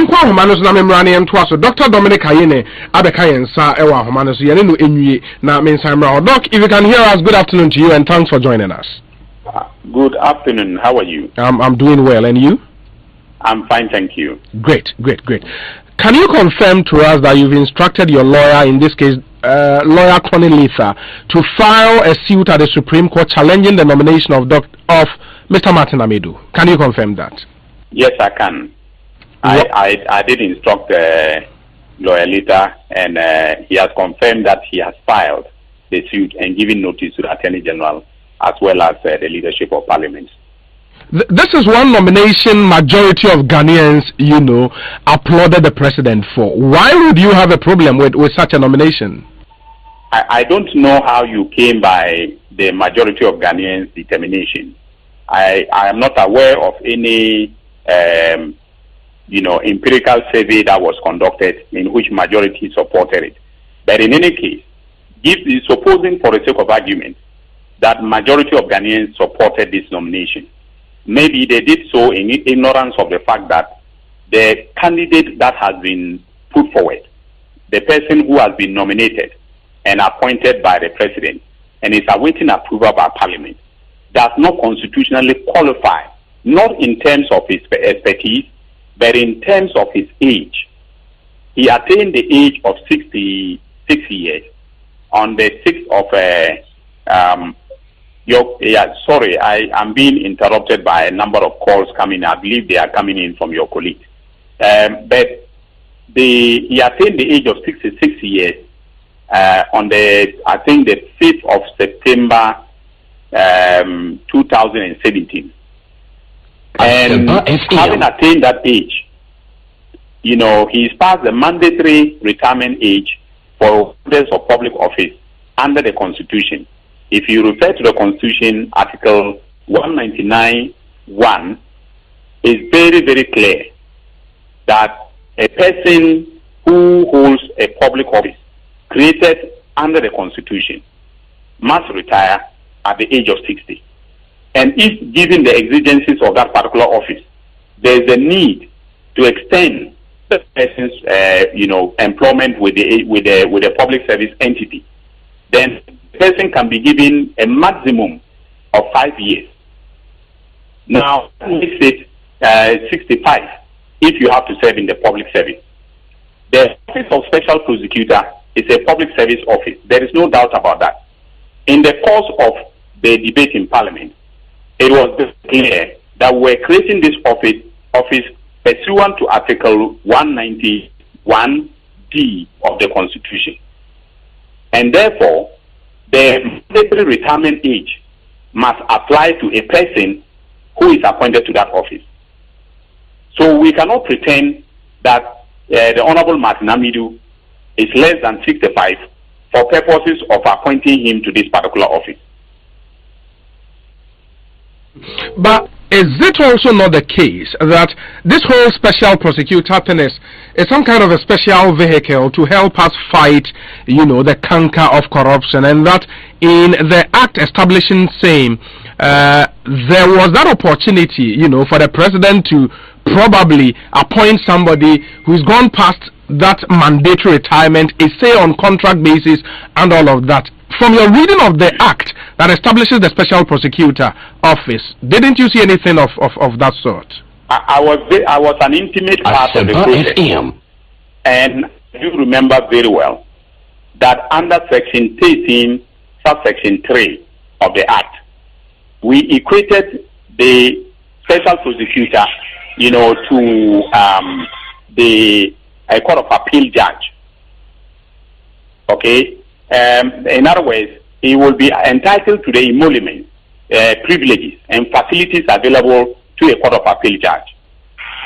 Yenko Homanos na memrani so Dr. Dominic Ayini Abekayensa Ewa Homanos Yeninu Enyi na Mensamra. Doc, if you can hear us, good afternoon to you and thanks for joining us. Good afternoon. How are you? I'm doing well, and you? I'm fine, thank you. Great. Can you confirm to us that you've instructed your lawyer, in this case, lawyer Tony Lithur, to file a suit at the Supreme Court challenging the nomination of Mr. Martin Amidu? Can you confirm that? Yes, I can. I did instruct lawyer Lithur, and he has confirmed that he has filed the suit and given notice to the Attorney General as well as the leadership of Parliament. This is one nomination majority of Ghanaians, applauded the president for. Why would you have a problem with such a nomination? I don't know how you came by the majority of Ghanaians' determination. I am not aware of any, empirical survey that was conducted in which majority supported it. But in any case, supposing for the sake of argument that majority of Ghanaians supported this nomination, maybe they did so in ignorance of the fact that the candidate that has been put forward, the person who has been nominated and appointed by the president and is awaiting approval by Parliament, does not constitutionally qualify, not in terms of his expertise, but in terms of his age. He attained the age of 66 years on the 6th of sorry, I am being interrupted by a number of calls coming. I believe they are coming in from your colleague. But he attained the age of 66 years on the 5th of September 2017. And having attained that age, he's past the mandatory retirement age for holders of public office under the Constitution. If you refer to the Constitution, Article 199(1) is very, very clear that a person who holds a public office created under the Constitution must retire at the age of 60. And if given the exigencies of that particular office, there is a need to extend the person's, employment with the public service entity, then person can be given a maximum of 5 years. Now, that makes it 65 if you have to serve in the public service. The Office of Special Prosecutor is a public service office. There is no doubt about that. In the course of the debate in Parliament, it was clear that we're creating this office pursuant to Article 191(d) of the Constitution. And therefore, the mandatory retirement age must apply to a person who is appointed to that office. So we cannot pretend that the Honorable Martin Amidu is less than 65 for purposes of appointing him to this particular office. But is it also not the case that this whole special prosecutor thing is some kind of a special vehicle to help us fight, the canker of corruption, and that in the act establishing same, there was that opportunity, for the president to probably appoint somebody who's gone past that mandatory retirement, is say on contract basis and all of that. From your reading of the act that establishes the special prosecutor office, didn't you see anything of that sort? I was an intimate part of the process, and I do remember very well that under Section 13, subsection 3 of the Act, we equated the special prosecutor, to a court of appeal judge. Okay. In other words, he will be entitled to the emoluments, privileges, and facilities available to a court of appeal judge.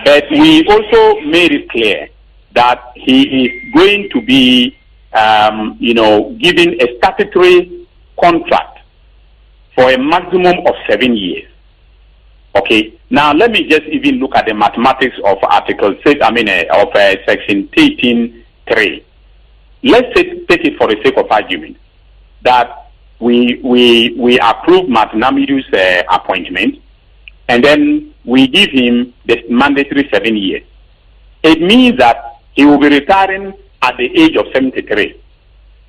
But we also made it clear that he is going to be, given a statutory contract for a maximum of 7 years. Okay. Now let me just even look at the mathematics of Article 6. Of Section 13(3). Let's take it for the sake of argument that we approve Martin Amidu's appointment, and then we give him the mandatory 7 years. it means that he will be retiring at the age of 73.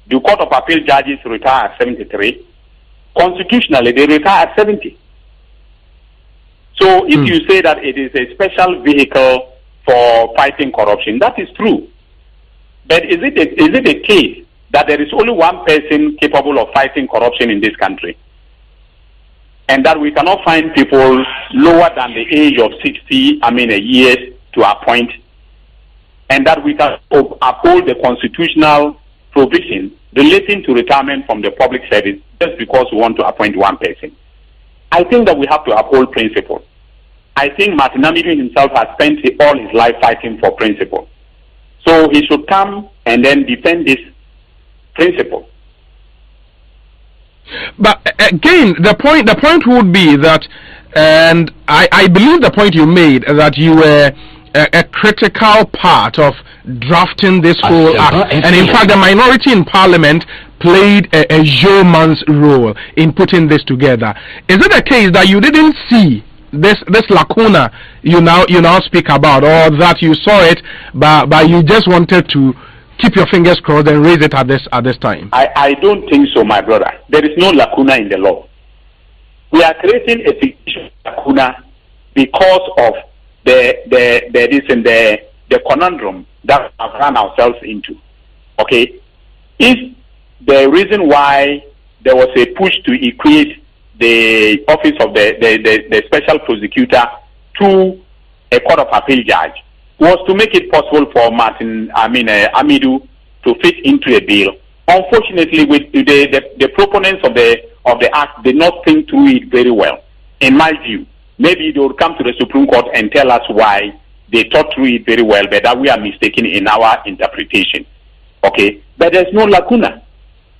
The Court of Appeal judges retire at 73. Constitutionally, they retire at 70. So if you say that it is a special vehicle for fighting corruption, that is true. But is it a case that there is only one person capable of fighting corruption in this country? And that we cannot find people lower than the age of 60, years to appoint, and that we can uphold the constitutional provision relating to retirement from the public service just because we want to appoint one person. I think that we have to uphold principle. I think Martin Amidu himself has spent all his life fighting for principle. So he should come and then defend this principle. But again, the point would be that, and I believe the point you made, that you were a critical part of drafting this whole act, and in fact the minority in parliament played a yeoman's role in putting this together. Is it a case that you didn't see this lacuna you now speak about, or that you saw it but you just wanted to keep your fingers crossed and raise it at this time? I don't think so, my brother. There is no lacuna in the law. We are creating a fictitious lacuna because of the conundrum that we have run ourselves into. Okay? If the reason why there was a push to equate the office of the special prosecutor to a court of appeal judge was to make it possible for Amidu to fit into a bill. Unfortunately, with the proponents of the act did not think through it very well. In my view, maybe they would come to the Supreme Court and tell us why they thought through it very well, but that we are mistaken in our interpretation. Okay, but there's no lacuna.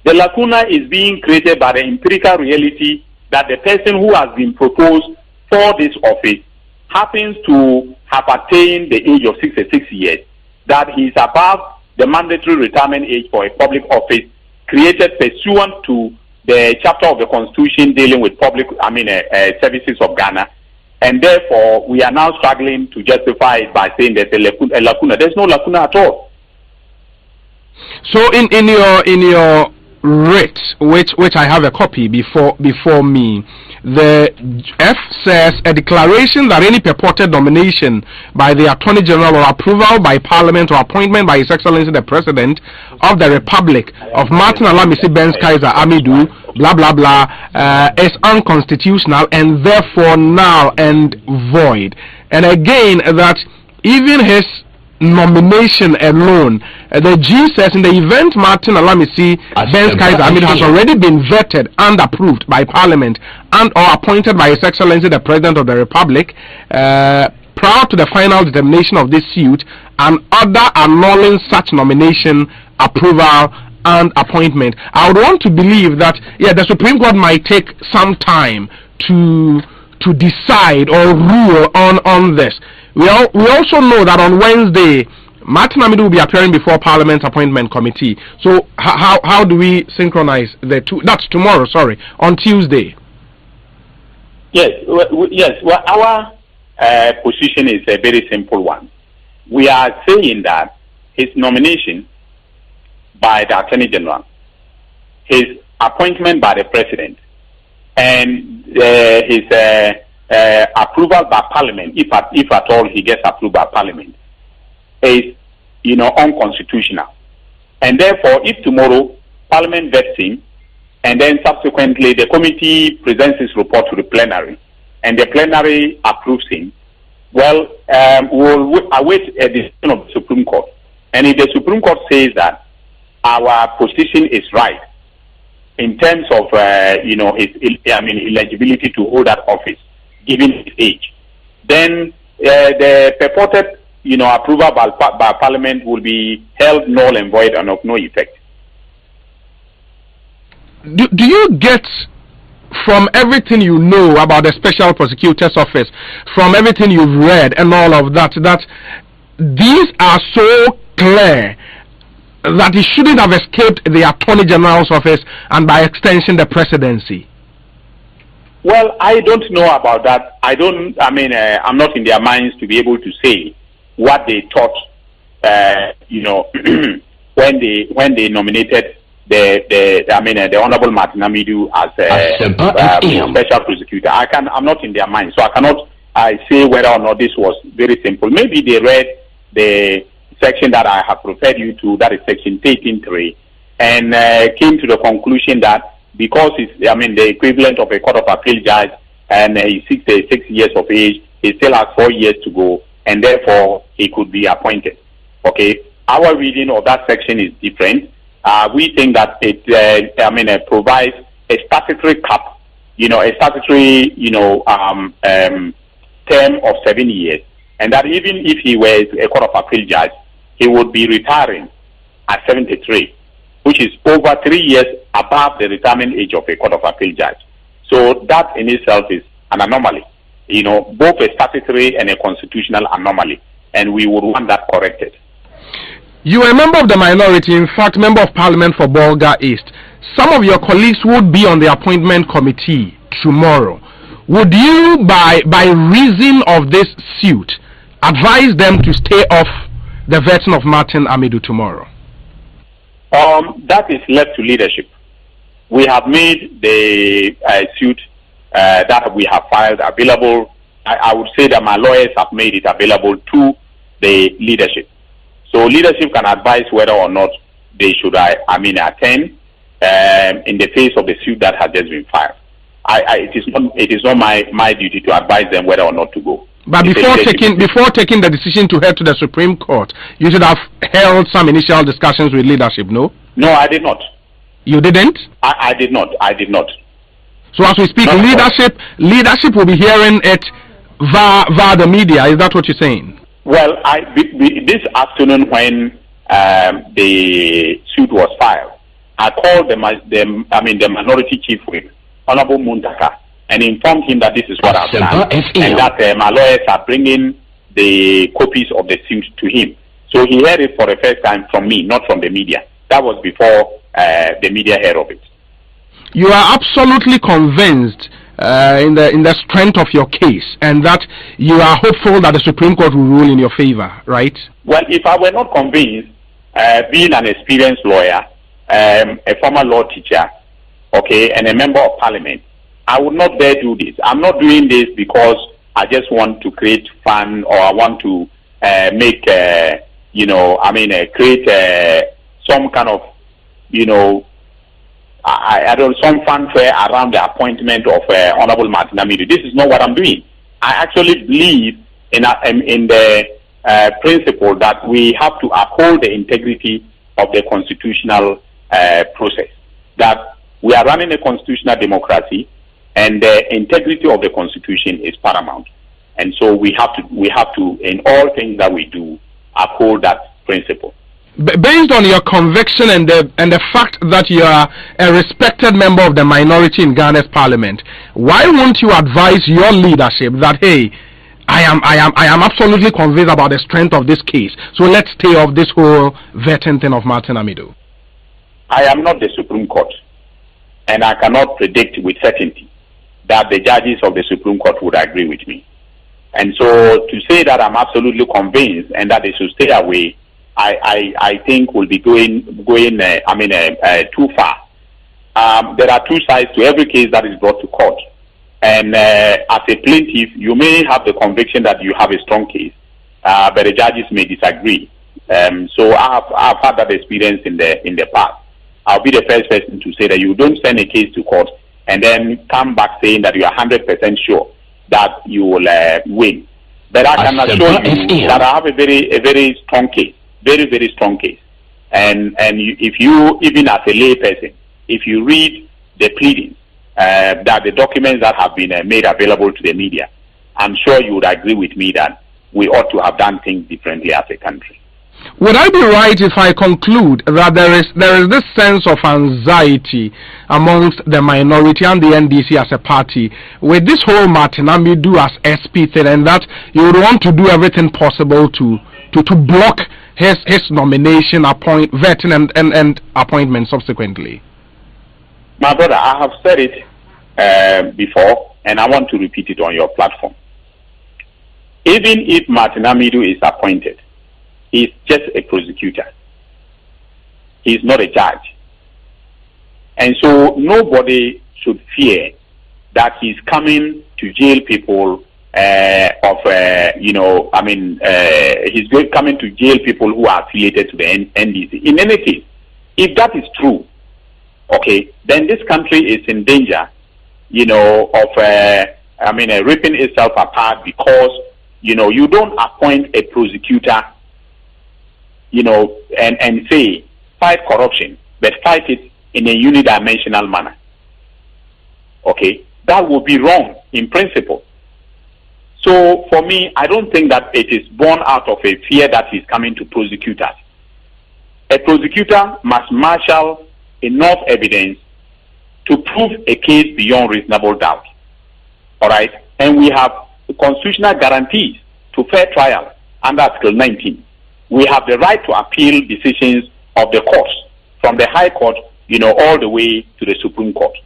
The lacuna is being created by the empirical reality that the person who has been proposed for this office happens to have attained the age of 66 years, that he is above the mandatory retirement age for a public office created pursuant to the chapter of the Constitution dealing with public services of Ghana, and therefore we are now struggling to justify it by saying there's a lacuna. There's no lacuna at all. So in your writ, which I have a copy before me, the F says a declaration that any purported nomination by the Attorney General or approval by Parliament or appointment by His Excellency the President of the Republic of Martin Alamisi Benz Kaiser Amidu blah blah blah is unconstitutional and therefore null and void. And again, that even his nomination alone, the G says in the event Martin Alamisi Benz Kaiser Amidu has already been vetted and approved by Parliament and or appointed by His Excellency the President of the Republic prior to the final determination of this suit, and other annulling such nomination, approval and appointment. I would want to believe that the Supreme Court might take some time to decide or rule on this. We also know that on Wednesday, Martin Amidu will be appearing before Parliament's Appointment Committee. So how do we synchronize the two? That's tomorrow, on Tuesday. Yes. Well, our position is a very simple one. We are saying that his nomination by the Attorney General, his appointment by the President, and his approval by Parliament, if at all he gets approved by Parliament, is unconstitutional. And therefore, if tomorrow Parliament vets him, and then subsequently the committee presents its report to the plenary, and the plenary approves him, well, we'll await a decision of the Supreme Court. And if the Supreme Court says that our position is right in terms of his eligibility to hold that office, given his age, then the purported approval by Parliament will be held null and void and of no effect. Do you get, from everything you know about the Special Prosecutor's Office, from everything you've read and all of that, that these are so clear that it shouldn't have escaped the Attorney General's office and by extension the presidency? Well, I don't know about that. I'm not in their minds to be able to say what they thought you know, when they nominated the Honorable Martin Amidu as special prosecutor. I'm not in their mind, so I cannot say whether or not this was very simple. Maybe they read the section that I have referred you to, that is section 13.3, and came to the conclusion that because it's, the equivalent of a court of appeal judge, and he's 66 years of age, he still has 4 years to go, and therefore he could be appointed. Okay, our reading of that section is different. We think that it provides a statutory cap, a statutory, term of 7 years, and that even if he were a court of appeal judge, he would be retiring at 73, which is over 3 years above the retirement age of a court of appeal judge. So that in itself is an anomaly, both a statutory and a constitutional anomaly, and we would want that corrected. You are a member of the minority, in fact, member of parliament for Bolga East. Some of your colleagues would be on the appointment committee tomorrow. Would you, by reason of this suit, advise them to stay off the vetting of Martin Amidu tomorrow? That is left to leadership. We have made the suit that we have filed available. I would say that my lawyers have made it available to the leadership. So leadership can advise whether or not they should attend in the face of the suit that has just been filed. It is not my duty to advise them whether or not to go. But before taking the decision to head to the Supreme Court, you should have held some initial discussions with leadership, no? No, I did not. You didn't? I did not. So as we speak, leadership will be hearing it via the media. Is that what you're saying? Well, this afternoon when the suit was filed, I called the minority chief whip, Honorable Muntaka, and informed him that this is what I've done, and that my lawyers are bringing the copies of the suit to him. So he heard it for the first time from me, not from the media. That was before the media heard of it. You are absolutely convinced in the strength of your case, and that you are hopeful that the Supreme Court will rule in your favor, right? Well, if I were not convinced, being an experienced lawyer, a former law teacher, okay, and a member of parliament, I would not dare do this. I'm not doing this because I just want to create fun, or I want to create some kind of, some fanfare around the appointment of Honorable Martin Amidu. This is not what I'm doing. I actually believe in the principle that we have to uphold the integrity of the constitutional process. That we are running a constitutional democracy, and the integrity of the Constitution is paramount. And so we have to, in all things that we do, uphold that principle. Based on your conviction and the fact that you are a respected member of the minority in Ghana's parliament, why won't you advise your leadership that, hey, I am absolutely convinced about the strength of this case, so let's stay off this whole vetting thing of Martin Amidu? I am not the Supreme Court, and I cannot predict with certainty that the judges of the Supreme Court would agree with me. And so to say that I'm absolutely convinced and that they should stay away, I think will be going too far. There are two sides to every case that is brought to court. And as a plaintiff, you may have the conviction that you have a strong case, but the judges may disagree. So I've had that experience in the past. I'll be the first person to say that you don't send a case to court and then come back saying that you are 100% sure that you will win. But I can assure you that I have a very strong case, very, very strong case. And if you, even as a lay person, if you read the pleadings, that the documents that have been made available to the media, I'm sure you would agree with me that we ought to have done things differently as a country. Would I be right if I conclude that there is this sense of anxiety amongst the minority and the NDC as a party with this whole Martin Amidu as SP thing, and that you would want to do everything possible to block his nomination, vetting and appointment subsequently? My brother, I have said it before, and I want to repeat it on your platform. Even if Martin Amidu is appointed, He's just a prosecutor. He's not a judge. And so nobody should fear that he's coming to jail people he's coming to jail people who are affiliated to the NDC. In any case, if that is true, okay, then this country is in danger, of ripping itself apart because, you don't appoint a prosecutor, and say, fight corruption, but fight it in a unidimensional manner. Okay, that would be wrong in principle. So for me, I don't think that it is born out of a fear that he's coming to prosecute us. A prosecutor must marshal enough evidence to prove a case beyond reasonable doubt. All right, and we have constitutional guarantees to fair trial under Article 19. We have the right to appeal decisions of the courts from the High Court, all the way to the Supreme Court.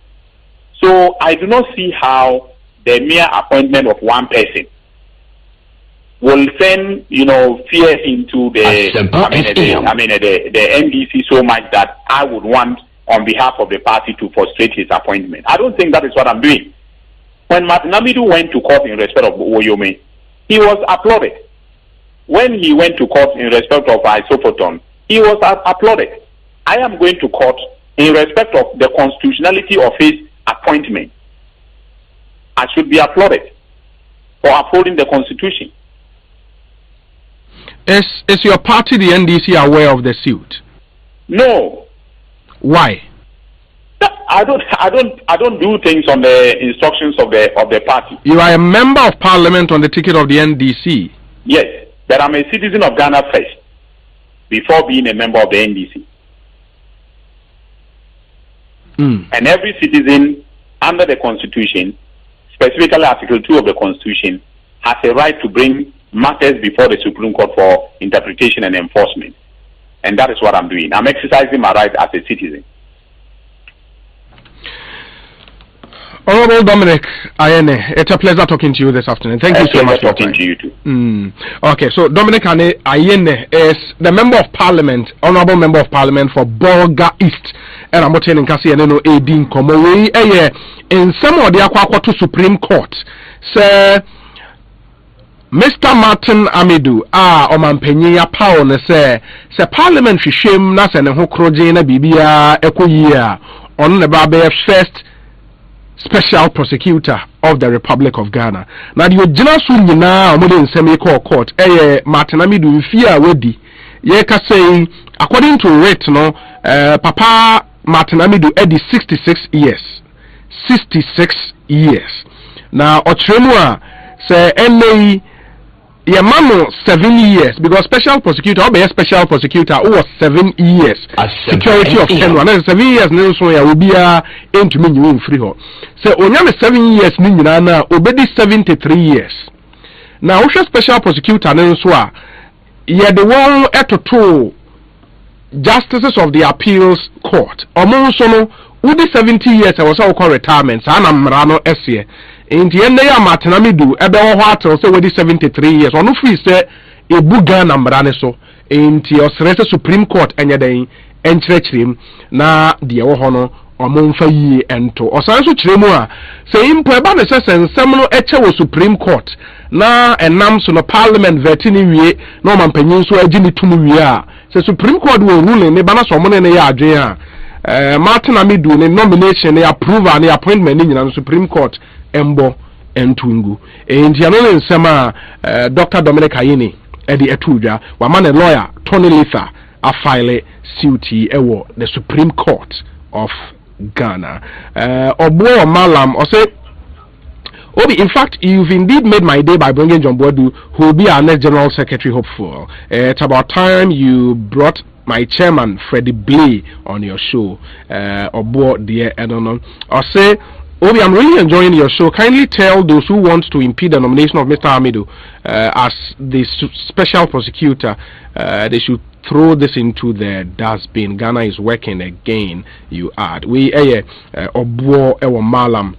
So I do not see how the mere appointment of one person will send, fear into the NDC so much that I would want, on behalf of the party, to frustrate his appointment. I don't think that is what I'm doing. When Amidu went to court in respect of Oyome, he was applauded. When he went to court in respect of Isopoton, he was applauded. I am going to court in respect of the constitutionality of his appointment. I should be applauded for upholding the Constitution. Is your party, the NDC, aware of the suit? No. Why? I don't do things on the instructions of the party. You are a member of parliament on the ticket of the NDC. Yes, but I'm a citizen of Ghana first, before being a member of the NDC. And every citizen under the Constitution, specifically Article 2 of the Constitution, has a right to bring matters before the Supreme Court for interpretation and enforcement. And that is what I'm doing. I'm exercising my right as a citizen. Honorable Dominic Ayini, it's a pleasure talking to you this afternoon. Thank you so much for talking to you too. Okay, so Dominic Ayini is the member of parliament, honorable member of parliament for Bolga East. And I'm saying in Kasi and no Edin Komowe in some of the Aqua to Supreme Court. Sir Mr. Martin Amidu, Oman Penya Power, say parliamentary shame, Nas and Hokroje, Bibia, Eko year on the Babe first special prosecutor of the Republic of Ghana. Now the original soon now in semi-court, Martin Amidu fear wedi. Ye ka say according to rate Papa Martin Amidu edi 66 years. 66 years. Now Otremua say NA Yamano 7 years because special prosecutor or special prosecutor who was 7 years security of 10 and 7 years no so ya will be into me you free ho so onyame 7 years ni nyina na obedi 73 years now who special prosecutor no so a ye the one etoto justices of the appeals court omo so no udi 70 years I was call retirement ana mra no ese in the end ya Martin Amidu ebe ho atel say we 73 years onu free say ebuga na mra ne so in the Osrese Supreme Court enye den enkyerɛkyerɛm na de wo ho no omomfa yi ento osan so kyerɛmu a say impo eba ne sɛ nsɛm no ɛkyɛ wo Supreme Court na enam so no parliament vetini wie na ɔmampanyin so agyi ne tum wie a say Supreme Court wo ruling ne bana so mo ne ne yɛ adwen a Martin Amidu ne nomination ne approval ne appointment ne nyina no Supreme Court embo entungu enti ano ne nsema Dr. Dominic Ayini edi etudwa wa man a lawyer Tony Lithur a file suit ewo the Supreme Court of Ghana Obo Malam or say Obi, in fact, you've indeed made my day by bringing John Boadu, who will be our next General Secretary, hopeful. It's about time you brought my chairman, Freddie Blay, on your show. Obo, dear, I don't know. Or say, Obi, I'm really enjoying your show. Kindly tell those who want to impede the nomination of Mr. Amidu as the special prosecutor, they should throw this into the dustbin. Ghana is working again, you add. We, Obo, Ewa Malam.